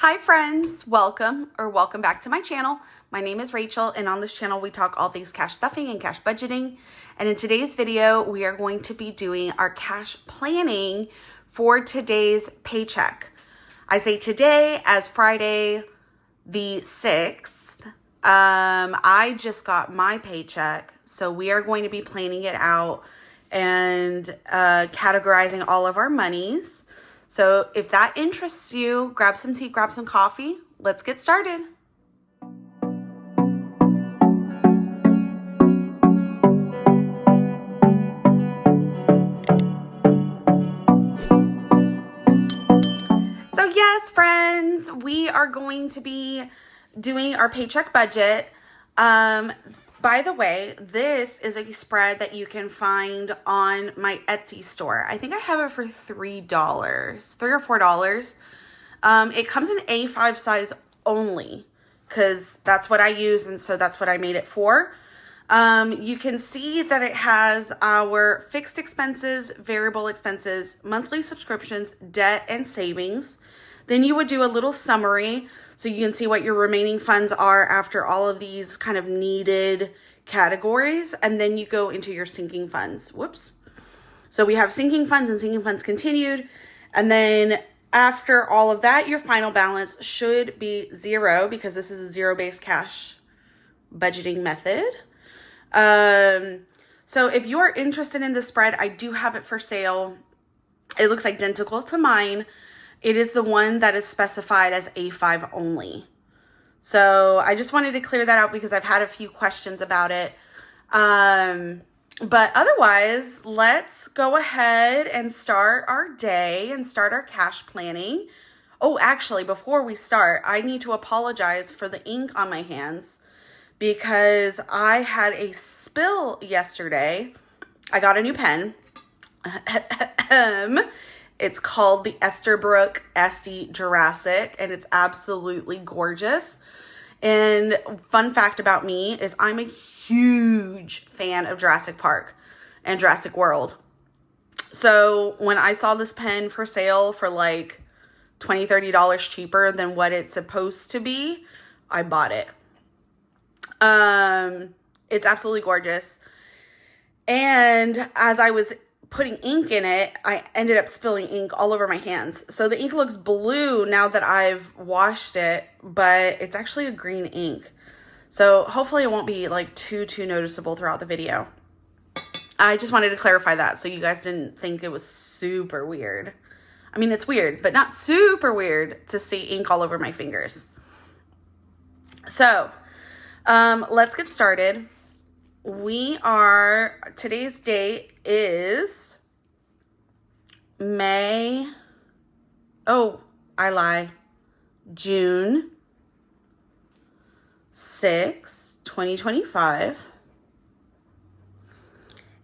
Hi friends, welcome back to my channel. My name is Rachel, and on this channel we talk all things cash stuffing and cash budgeting. And in today's video, we are going to be doing our cash planning for today's paycheck. I say today as Friday the 6th. I just got my paycheck, so we are going to be planning it out and categorizing all of our monies. So if that interests you, grab some tea, grab some coffee. Let's get started. So yes, friends, we are going to be doing our paycheck budget. By the way, this is a spread that you can find on my Etsy store. I think I have it for $3 or $4. It comes in A5 size only because that's what I use, and so that's what I made it for. You can see that it has our fixed expenses, variable expenses, monthly subscriptions, debt, and savings. Then you would do a little summary so you can see what your remaining funds are after all of these kind of needed categories. And then you go into your sinking funds. Whoops. So we have sinking funds and sinking funds continued. And then after all of that, your final balance should be zero because this is a zero-based cash budgeting method. So if you are interested in this spread, I do have it for sale. It looks identical to mine. It is the one that is specified as A5 only. So I just wanted to clear that out because I've had a few questions about it. But otherwise, let's go ahead and start our day and start our cash planning. Oh, actually, before we start, I need to apologize for the ink on my hands because I had a spill yesterday. I got a new pen. It's called the Esterbrook SD Jurassic, and it's absolutely gorgeous. And fun fact about me is I'm a huge fan of Jurassic Park and Jurassic World. So when I saw this pen for sale for like $20, $30 cheaper than what it's supposed to be, I bought it. It's absolutely gorgeous. And as I was putting ink in it, I ended up spilling ink all over my hands. So the ink looks blue now that I've washed it, but it's actually a green ink. So hopefully it won't be like too noticeable throughout the video. I just wanted to clarify that so you guys didn't think it was super weird. I mean, it's weird, but not super weird to see ink all over my fingers. So let's get started. Today's date is June 6, 2025.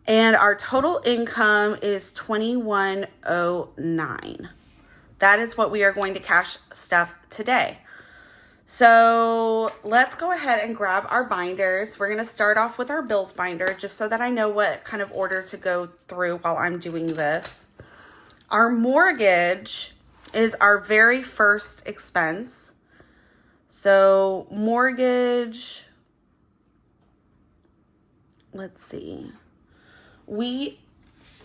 And our total income is $21.09. That is what we are going to cash stuff today. So let's go ahead and grab our binders. We're going to start off with our bills binder just so that I know what kind of order to go through while I'm doing this. Our mortgage is our very first expense. So mortgage, let's see.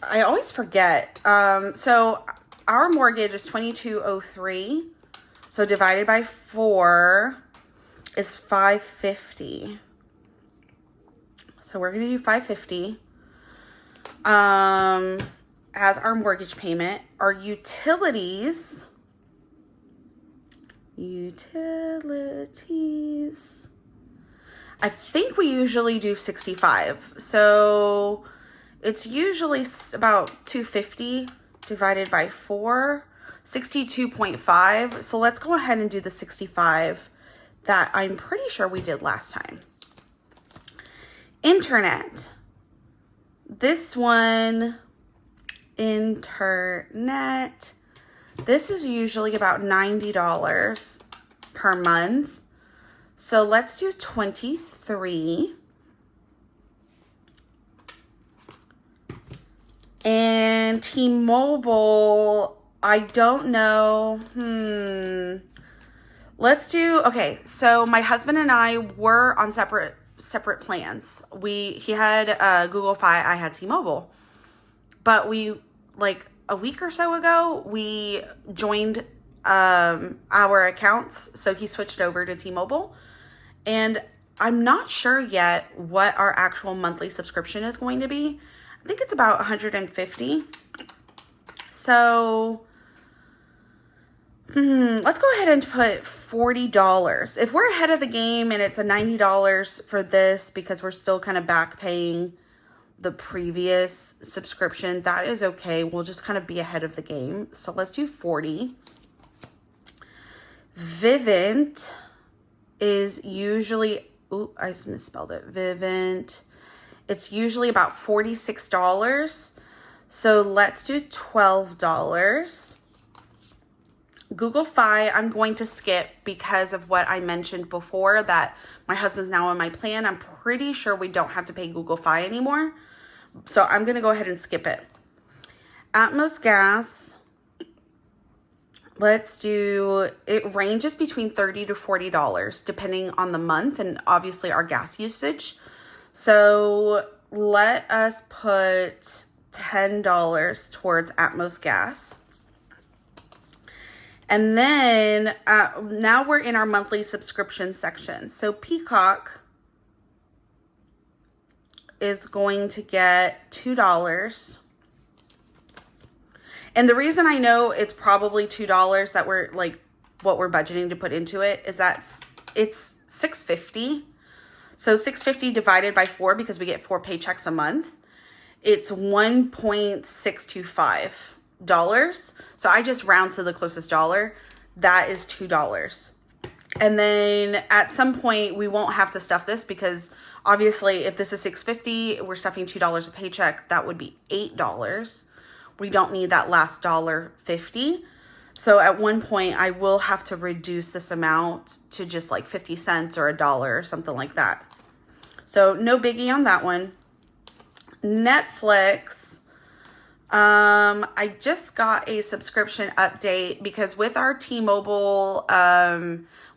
I always forget. So our mortgage is $22.03. So divided by 4 is $550. So we're going to do $550 as our mortgage payment. Our utilities. I think we usually do 65. So it's usually about $250 divided by 4. 62.5. So let's go ahead and do the 65 that I'm pretty sure we did last time. Internet. This one, internet. This is usually about $90 per month. So let's do 23. And T-Mobile, I don't know. Let's do, okay, so my husband and I were on separate plans. He had Google Fi, I had T-Mobile. But we, like a week or so ago, we joined our accounts. So he switched over to T-Mobile. And I'm not sure yet what our actual monthly subscription is going to be. I think it's about $150. So let's go ahead and put $40. If we're ahead of the game and it's a $90 for this because we're still kind of back paying the previous subscription, that is okay. We'll just kind of be ahead of the game. So let's do 40. Vivint is usually, ooh, I misspelled it. Vivint. It's usually about $46. So let's do $12. Google Fi, I'm going to skip because of what I mentioned before, that my husband's now on my plan. I'm pretty sure we don't have to pay Google Fi anymore. So I'm going to go ahead and skip it. Atmos Gas, let's do, it ranges between $30 to $40 depending on the month and obviously our gas usage. So let us put $10 towards Atmos Gas. And then now we're in our monthly subscription section. So Peacock is going to get $2. And the reason I know it's probably $2 that we're like what we're budgeting to put into it is that it's $6.50. So $6.50 divided by 4 because we get 4 paychecks a month. It's $1.625. So I just round to the closest dollar. That is $2. And then at some point we won't have to stuff this because obviously if this is $6.50, we're stuffing $2 a paycheck. That would be $8. We don't need that last $1.50. So at one point I will have to reduce this amount to just like 50 cents or $1 or something like that. So no biggie on that one. Netflix. I just got a subscription update because with our T-Mobile,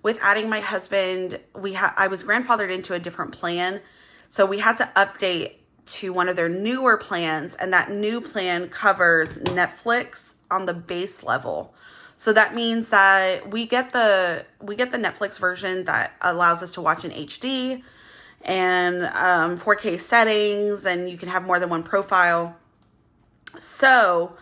with adding my husband, I was grandfathered into a different plan. So we had to update to one of their newer plans, and that new plan covers Netflix on the base level. So that means that we get the Netflix version that allows us to watch in HD and 4K settings, and you can have more than one profile. So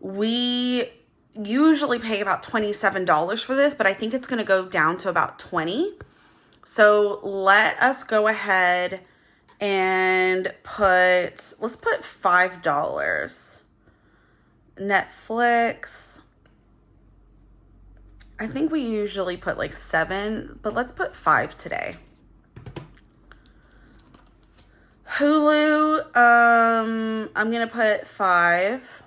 we usually pay about $27 for this, but I think it's going to go down to about $20. So let us go ahead and let's put $5. Netflix, I think we usually put like 7, but let's put 5 today. Hulu, I'm going to put 5.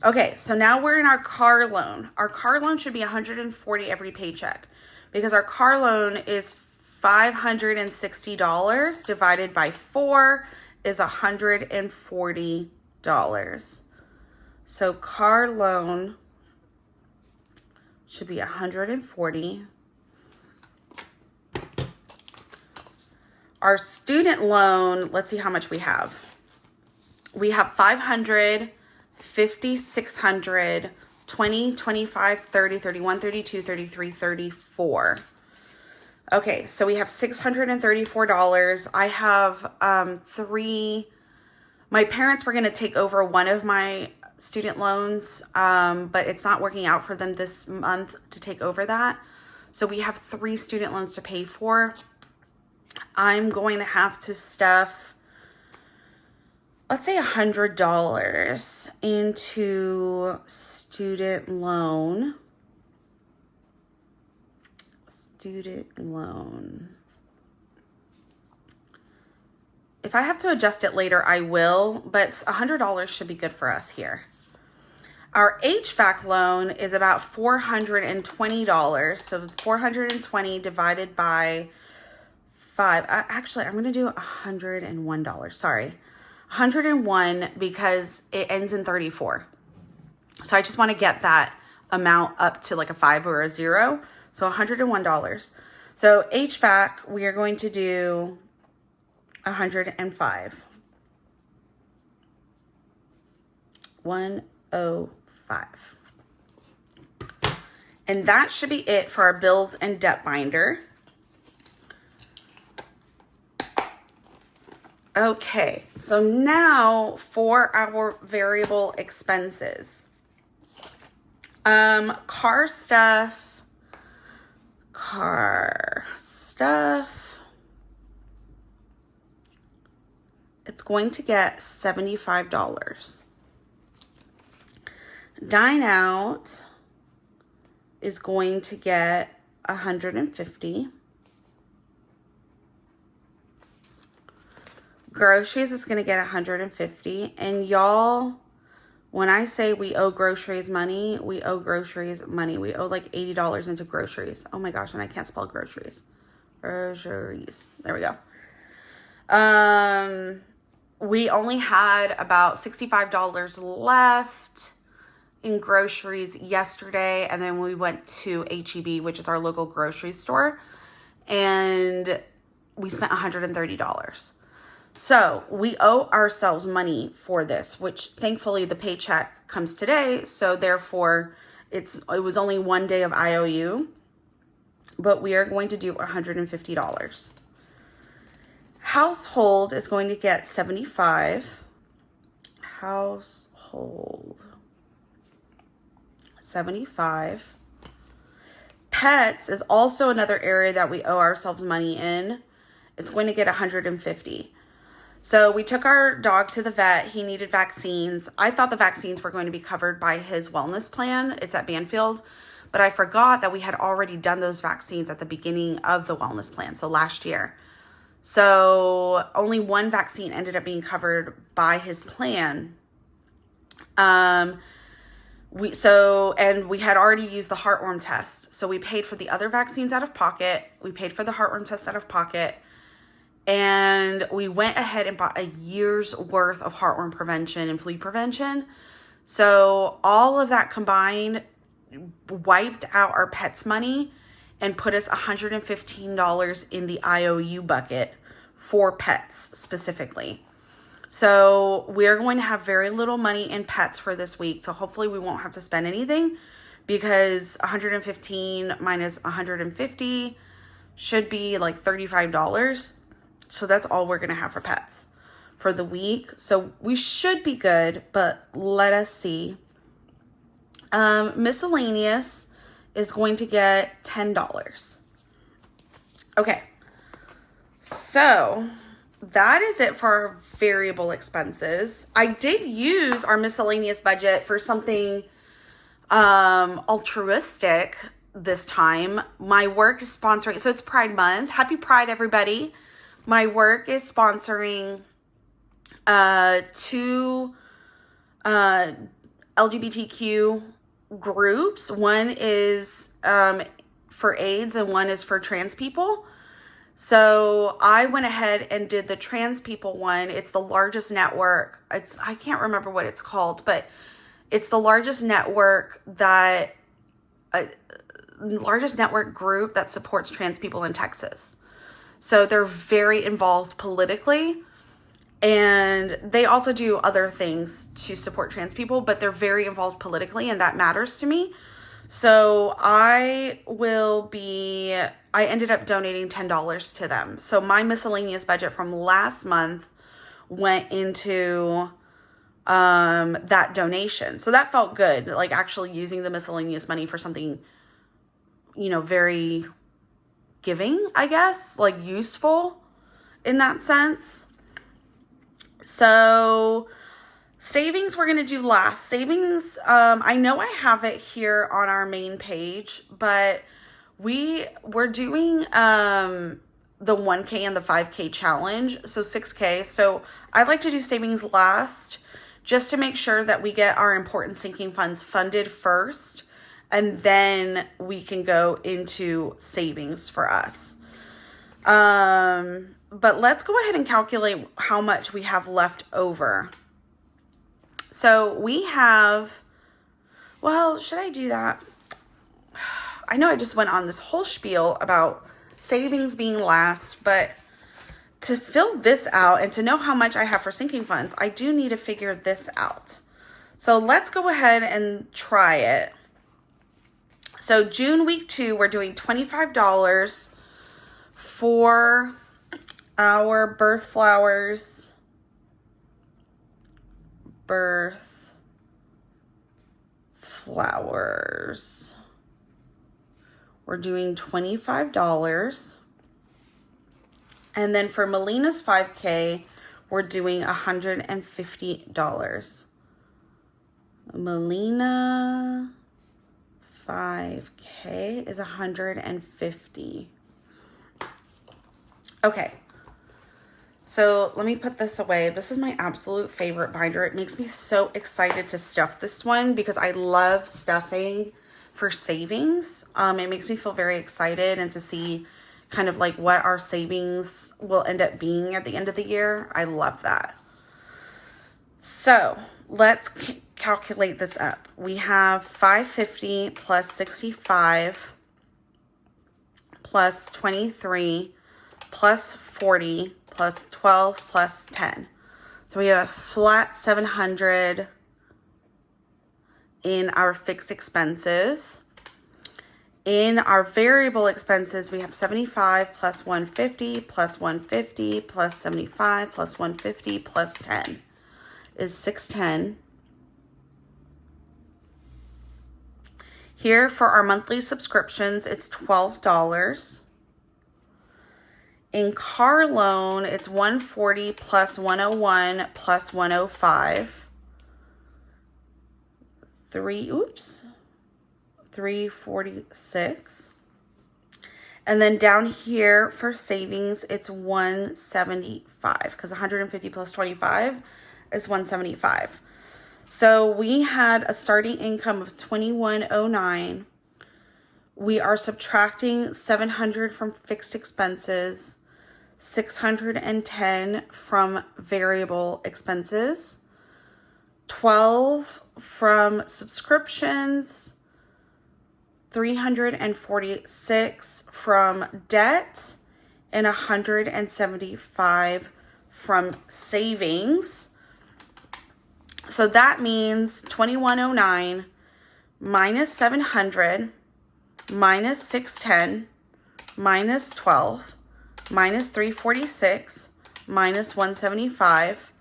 Okay, so now we're in our car loan. Our car loan should be $140 every paycheck because our car loan is $560 divided by 4 is $140. So car loan should be $140. Our student loan, let's see how much we have. We have $500, $50, $600, $20, $25, $30, $31, $32, $33, $34. Okay, so we have $634. I have 3. My parents were going to take over one of my student loans, but it's not working out for them this month to take over that. So we have 3 student loans to pay for. I'm going to have to stuff, let's say $100 into student loan. If I have to adjust it later, I will, but $100 should be good for us here. Our HVAC loan is about $420. So $420 divided by 5. Actually, I'm going to do $101. Sorry. $101 because it ends in 34. So I just want to get that amount up to like a 5 or a 0. So $101. So HVAC, we are going to do 105. 105. And that should be it for our bills and debt binder. Okay, so now for our variable expenses. Car stuff. It's going to get $75. Dine out is going to get $150. Groceries is going to get $150. And y'all, when I say we owe groceries money, we owe groceries money. We owe like $80 into groceries. Oh my gosh, and I can't spell groceries. Groceries. There we go. We only had about $65 left in groceries yesterday, and then we went to H-E-B, which is our local grocery store, and we spent $130. So we owe ourselves money for this, which thankfully the paycheck comes today. So therefore it was only one day of IOU, but we are going to do $150. Household is going to get $75. Household, $75. Pets is also another area that we owe ourselves money in. It's going to get $150. So we took our dog to the vet. He needed vaccines. I thought the vaccines were going to be covered by his wellness plan. It's at Banfield. But I forgot that we had already done those vaccines at the beginning of the wellness plan, so last year. So only one vaccine ended up being covered by his plan. And we had already used the heartworm test. So we paid for the other vaccines out of pocket. We paid for the heartworm test out of pocket. And we went ahead and bought a year's worth of heartworm prevention and flea prevention. So all of that combined wiped out our pets' money and put us $115 in the IOU bucket for pets specifically. So we're going to have very little money in pets for this week. So hopefully we won't have to spend anything, because 115 minus 150 should be like $35. So that's all we're going to have for pets for the week. So we should be good, but let us see. Miscellaneous is going to get $10. Okay. So that is it for our variable expenses. I did use our miscellaneous budget for something altruistic this time. My work is sponsoring, so it's Pride Month. Happy Pride, everybody. My work is sponsoring two LGBTQ groups. One is for AIDS and one is for trans people. So I went ahead and did the trans people one. It's the largest network. I can't remember what it's called, but it's the largest network group that supports trans people in Texas. So they're very involved politically, and they also do other things to support trans people, but they're very involved politically, and that matters to me. So I ended up donating $10 to them. So my miscellaneous budget from last month went into that donation. So that felt good, like actually using the miscellaneous money for something, very giving, I guess, like useful in that sense. So savings we're going to do last. Savings, I know I have it here on our main page, but we're doing the 1K and the 5K challenge, so 6K. So I'd like to do savings last, just to make sure that we get our important sinking funds funded first, and then we can go into savings for us. But let's go ahead and calculate how much we have left over. So we have Well, should I do that? I know I just went on this whole spiel about savings being last, but to fill this out and to know how much I have for sinking funds, I do need to figure this out. So let's go ahead and try it. So June week 2, we're doing $25 for our birth flowers. Birth flowers. We're doing $25. And then for Melina's 5K, we're doing $150. Melina 5K is $150. Okay. So let me put this away. This is my absolute favorite binder. It makes me so excited to stuff this one because I love stuffing for savings. It makes me feel very excited and to see kind of like what our savings will end up being at the end of the year. I love that. So let's calculate this up. We have 550 plus 65 plus 23 plus 40 plus 12 plus 10. So we have a flat 700 in our fixed expenses. In our variable expenses, we have 75 plus 150 plus 150 plus 75 plus 150 plus 10 is 610. Here for our monthly subscriptions, it's $12. In car loan, it's 140 plus 101 plus 105. 346. And then down here for savings, it's 175 because 150 plus 25 is 175. So we had a starting income of 2109. We are subtracting 700 from fixed expenses, 610 from variable expenses, 12 from subscriptions, 346 from debt, and 175 from savings. So that means 2109 minus 700 minus 610 minus 12 minus 346 minus 175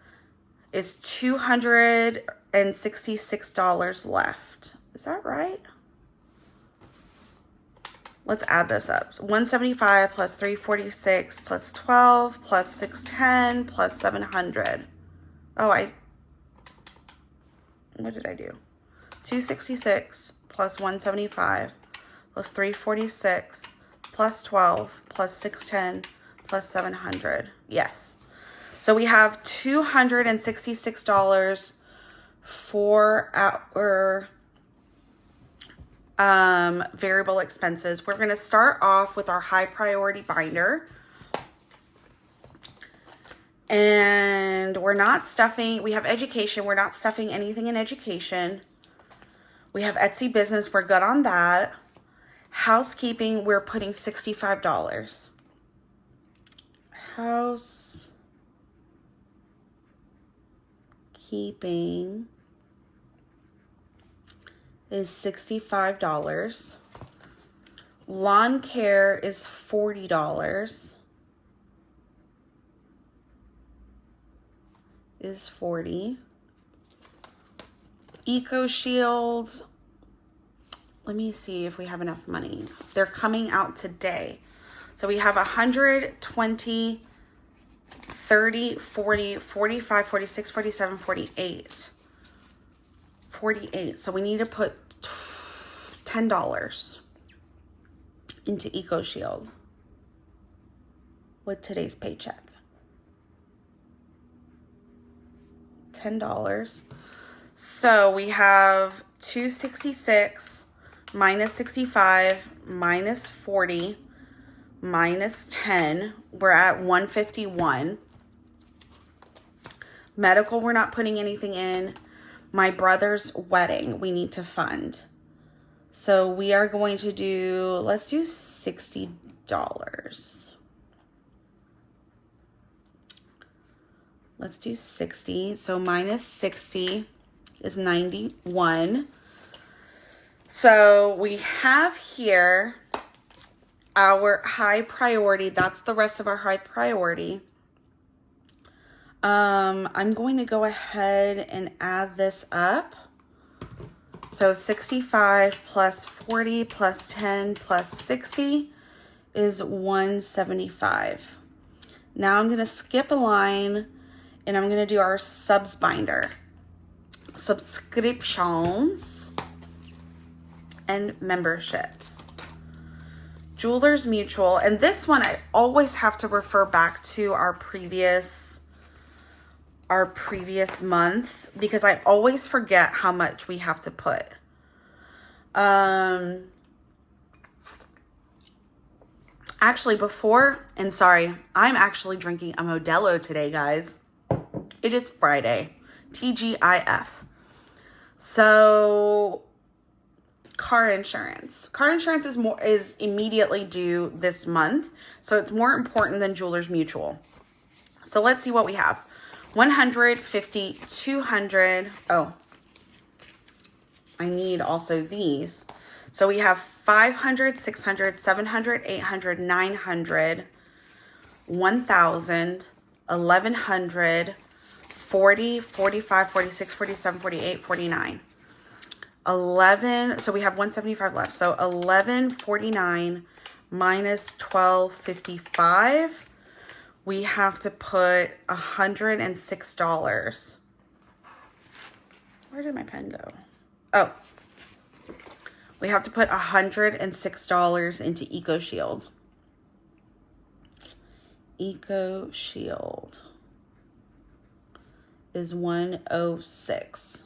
is $266 left. Is that right? Let's add this up. 175 plus 346 plus 12 plus 610 plus 700. What did I do? 266 plus 175 plus 346 plus 12 plus 610 plus 700. Yes. So we have $266 for our variable expenses. We're going to start off with our high priority binder. And we're not stuffing, we have education. We're not stuffing anything in education. We have Etsy business. We're good on that. Housekeeping, we're putting $65. Housekeeping is $65. Lawn care is $40. Is $40. Eco Shield. Let me see if we have enough money. They're coming out today. So we have 120, 30, 40, 45, 46, 47, 48. 48. So we need to put $10 into Eco Shield with today's paycheck. $10. So we have 266 minus 65 minus 40 minus 10. We're at 151. Medical, we're not putting anything in. my brother's wedding we need to fund. So we are going to do, let's do $60. Let's do 60. So minus 60 is 91. So we have here our high priority. That's the rest of our high priority. I'm going to go ahead and add this up. So 65 plus 40 plus 10 plus 60 is 175. Now I'm going to skip a line and I'm going to do our subs binder. Subscriptions and memberships. Jewelers Mutual. And this one, I always have to refer back to our previous month because I always forget how much we have to put. Actually, I'm actually drinking a Modelo today, guys. It is Friday. TGIF. So, car insurance. Car insurance is immediately due this month, so it's more important than Jewelers Mutual. So let's see what we have. 100, 50, 200. Oh, I need also these. So we have 500, 600, 700, 800, 900, 1,000, 1,100, 40, 45, 46, 47, 48, 49. 11, so we have 175 left. So 1149 minus 1255. We have to put $106. Where did my pen go? Oh, we have to put $106 into EcoShield. EcoShield is 106.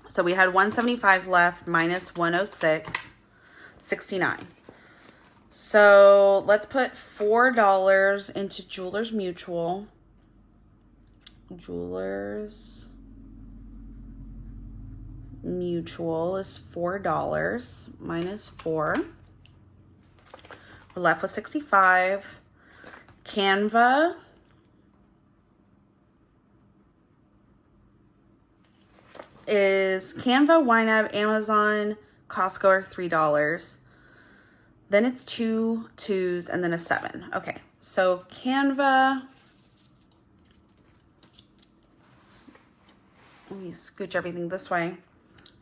So we had 175 left minus 106, 69. So let's put $4 into Jewelers Mutual. Jewelers Mutual is $4 minus 4. We're left with 65. Canva is YNAB, Amazon, Costco are $3. Then it's 2 2s and then a 7. Okay, so Canva. Let me scooch everything this way.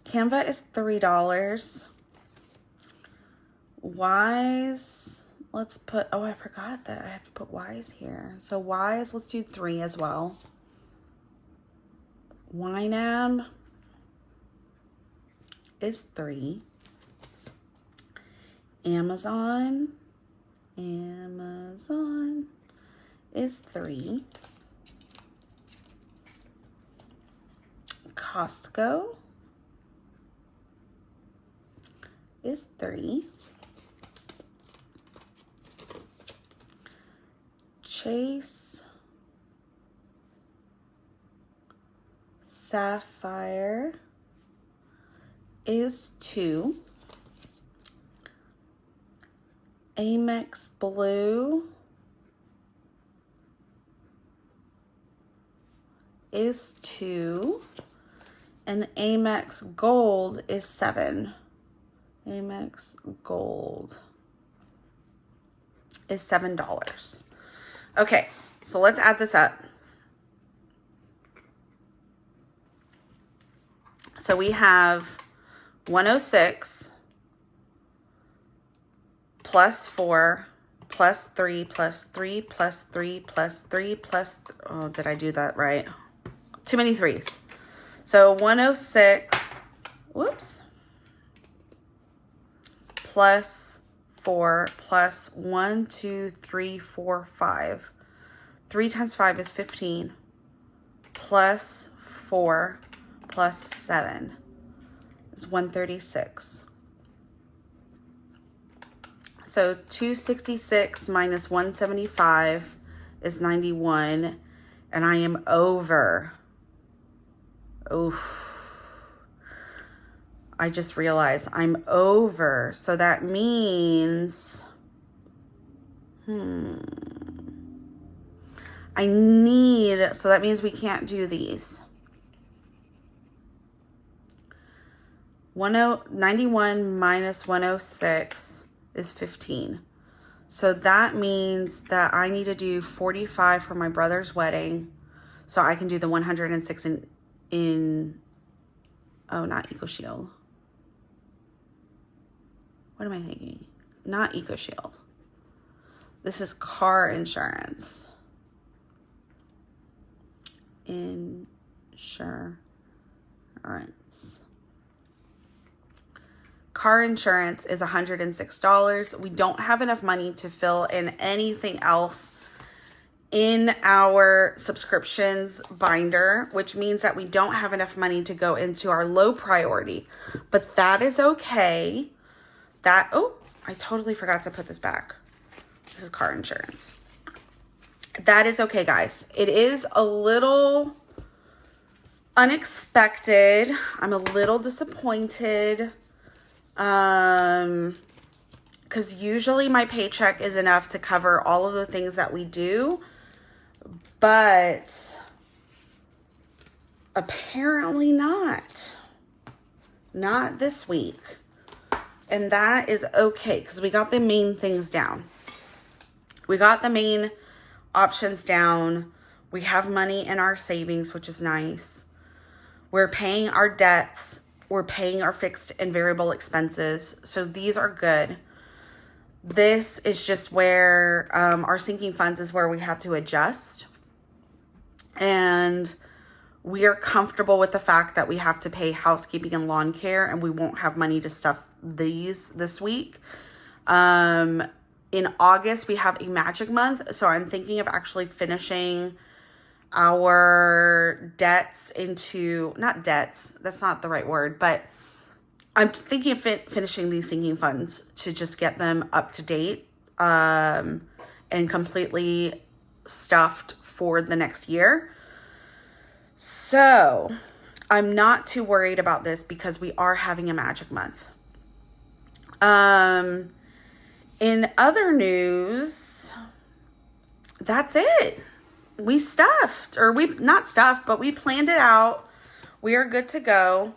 Canva is $3. Wise, let's put, oh, I forgot that I have to put Wise here. So Wise, let's do 3 as well. YNAB is 3. Amazon is 3. Costco is 3. Chase Sapphire is 2. Amex Blue is 2. And Amex Gold is 7. Amex Gold is $7. Okay, so let's add this up. So we have 106 plus 4 plus 3 plus 3 plus 3 plus 3 plus, oh, did I do that right? Too many 3s. So 106, whoops, plus 4 plus 1, 2, 3, 4, 5. 3 times 5 is 15. Plus 4 plus 7 is 136. So 266 minus 175 is 91, and I am over Oof. I just realized I'm over. So that means, so that means we can't do these. 91 minus 106 is 15. So that means that I need to do 45 for my brother's wedding. So I can do the 106 oh, not EcoShield. What am I thinking? Not EcoShield. This is car insurance. Insurance. Car insurance is $106. We don't have enough money to fill in anything else in our subscriptions binder, which means that we don't have enough money to go into our low priority, but that is okay. Oh, I totally forgot to put this back. This is car insurance. That is okay, guys. It is a little unexpected. I'm a little disappointed. Because usually my paycheck is enough to cover all of the things that we do, but apparently not this week. And that is okay, because we got the main things down. We got the main options down. We have money in our savings, which is nice. We're paying our debts. We're paying our fixed and variable expenses. So these are good. This is just where our sinking funds is where we had to adjust. And we are comfortable with the fact that we have to pay housekeeping and lawn care, and we won't have money to stuff these this week. In August, we have a magic month. So I'm thinking of actually finishing our debts into, not debts, that's not the right word, but I'm thinking of finishing these sinking funds to just get them up to date and completely stuffed for the next year. So I'm not too worried about this because we are having a magic month. In other news, that's it. We stuffed, or we not stuffed, but we planned it out. We are good to go.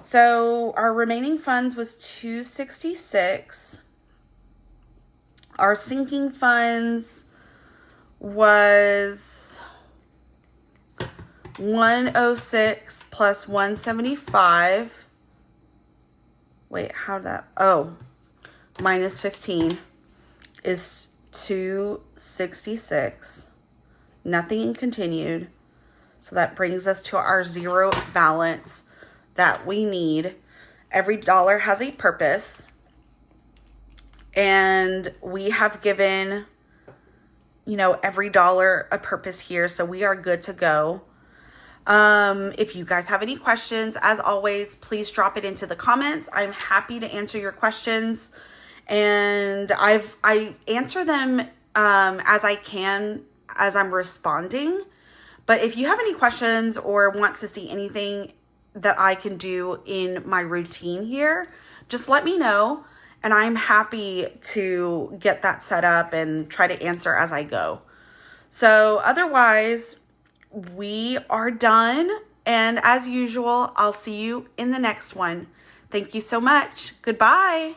So our remaining funds was $266. Our sinking funds was $106 plus $175. Wait, how did that? Oh, minus 15 is $266. Nothing continued. So that brings us to our zero balance that we need. Every dollar has a purpose. And we have given, every dollar a purpose here. So we are good to go. If you guys have any questions, as always, please drop it into the comments. I'm happy to answer your questions. And I answer them as I can as I'm responding. But if you have any questions or want to see anything that I can do in my routine here, just let me know. And I'm happy to get that set up and try to answer as I go. So otherwise, we are done. And as usual, I'll see you in the next one. Thank you so much. Goodbye.